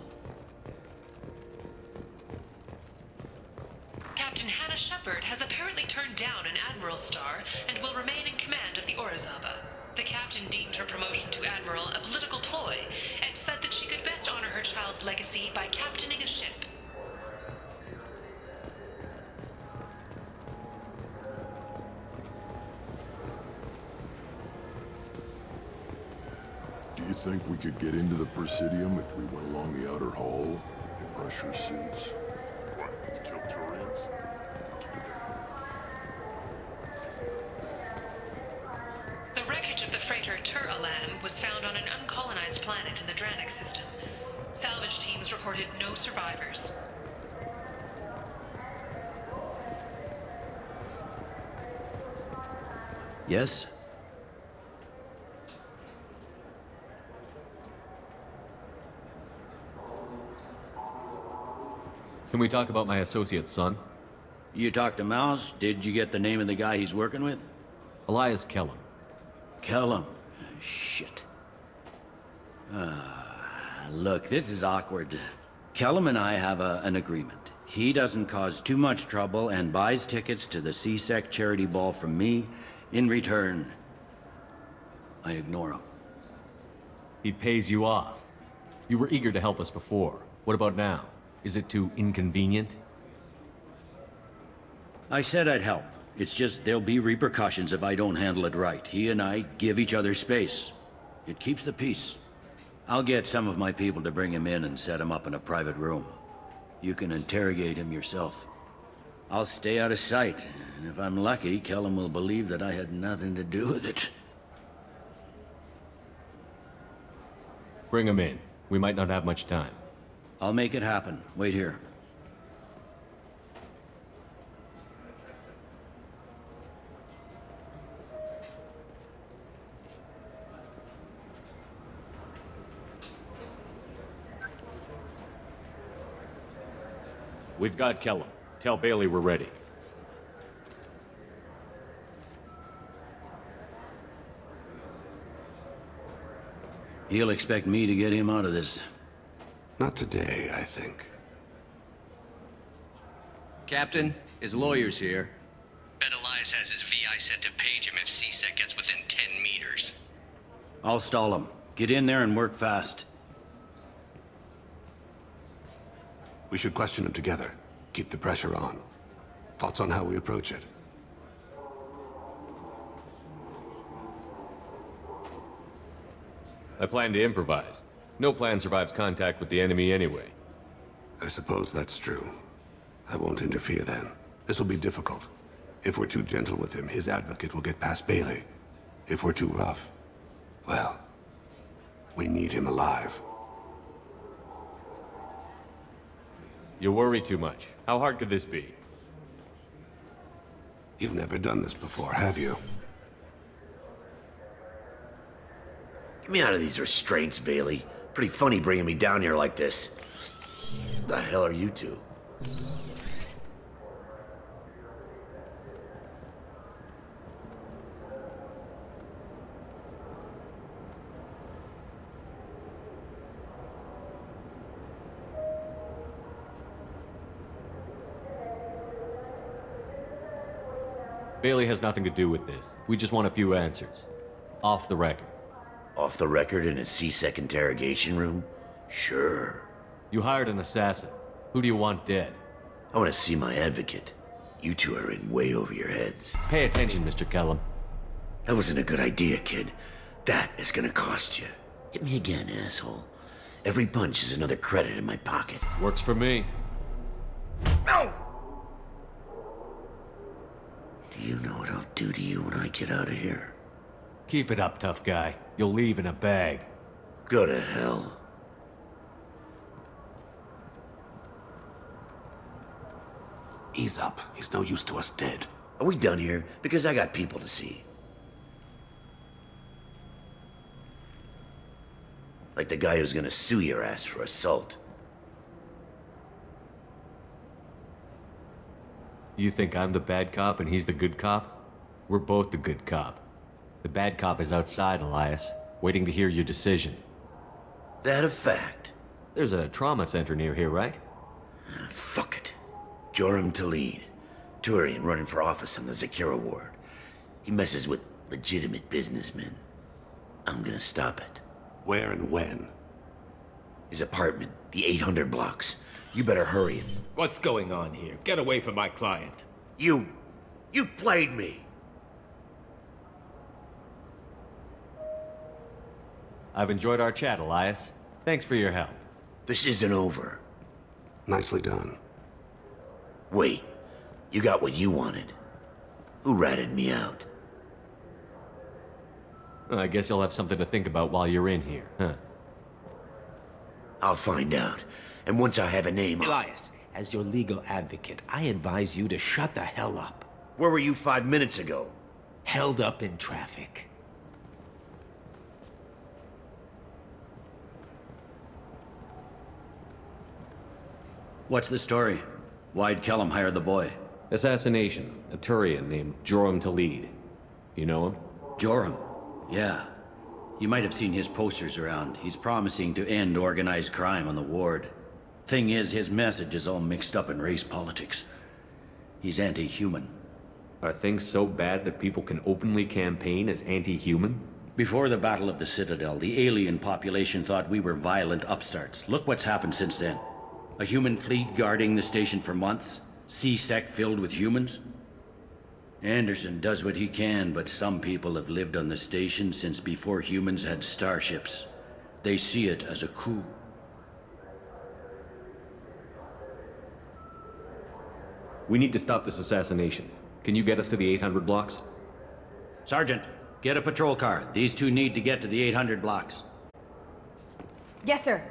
Captain Hannah Shepard has apparently turned down an Admiral's star and will remain in command of the Orizaba. The captain deemed her promotion to Admiral a political ploy and said that she could best honor her child's legacy by captaining a ship. Do you think we could get into the Presidium if we went along the outer hall in pressure suits? What, kill Turians? The wreckage of the freighter Tur-Alan was found on an uncolonized planet in the Dranik system. Salvage teams reported no survivors. Yes? Can we talk about my associate's son? You talked to Mouse? Did you get the name of the guy he's working with? Elias Kellum. Kellum? Shit. Look, this is awkward. Kellum and I have an agreement. He doesn't cause too much trouble and buys tickets to the C-Sec charity ball from me. In return, I ignore him. He pays you off. You were eager to help us before. What about now? Is it too inconvenient? I said I'd help. It's just there'll be repercussions if I don't handle it right. He and I give each other space. It keeps the peace. I'll get some of my people to bring him in and set him up in a private room. You can interrogate him yourself. I'll stay out of sight, and if I'm lucky, Kellum will believe that I had nothing to do with it. Bring him in. We might not have much time. I'll make it happen. Wait here. We've got Kellum. Tell Bailey we're ready. He'll expect me to get him out of this. Not today, I think. Captain, his lawyer's here. Bet Elias has his VI set to page him if C-Sec gets within 10 meters. I'll stall him. Get in there and work fast. We should question him together. Keep the pressure on. Thoughts on how we approach it? I plan to improvise. No plan survives contact with the enemy anyway. I suppose that's true. I won't interfere then. This will be difficult. If we're too gentle with him, his advocate will get past Bailey. If we're too rough, well, we need him alive. You worry too much. How hard could this be? You've never done this before, have you? Get me out of these restraints, Bailey. Pretty funny bringing me down here like this. The hell are you two? Bailey has nothing to do with this. We just want a few answers. Off the record. Off the record in a C-Sec interrogation room? Sure. You hired an assassin. Who do you want dead? I want to see my advocate. You two are in way over your heads. Pay attention, Mr. Kellum. That wasn't a good idea, kid. That is gonna cost you. Hit me again, asshole. Every punch is another credit in my pocket. Works for me. No! Do you know what I'll do to you when I get out of here? Keep it up, tough guy. You'll leave in a bag. Go to hell. Ease up. He's no use to us dead. Are we done here? Because I got people to see. Like the guy who's gonna sue your ass for assault. You think I'm the bad cop and he's the good cop? We're both the good cop. The bad cop is outside, Elias, waiting to hear your decision. That a fact? There's a trauma center near here, right? Fuck it. Joram Talid, Turian running for office on the Zakira ward. He messes with legitimate businessmen. I'm gonna stop it. Where and when? His apartment, the 800 blocks. You better hurry. What's going on here? Get away from my client. You played me. I've enjoyed our chat, Elias. Thanks for your help. This isn't over. Nicely done. Wait, you got what you wanted. Who ratted me out? I guess you'll have something to think about while you're in here, huh? I'll find out. And once I have a name... Elias, as your legal advocate, I advise you to shut the hell up. Where were you 5 minutes ago? Held up in traffic. What's the story? Why'd Kellum hire the boy? Assassination. A Turian named Joram Talid. You know him? Joram? Yeah. You might have seen his posters around. He's promising to end organized crime on the ward. Thing is, his message is all mixed up in race politics. He's anti-human. Are things so bad that people can openly campaign as anti-human? Before the Battle of the Citadel, the alien population thought we were violent upstarts. Look what's happened since then. A human fleet guarding the station for months? C-Sec filled with humans? Anderson does what he can, but some people have lived on the station since before humans had starships. They see it as a coup. We need to stop this assassination. Can you get us to the 800 blocks? Sergeant, get a patrol car. These two need to get to the 800 blocks. Yes, sir.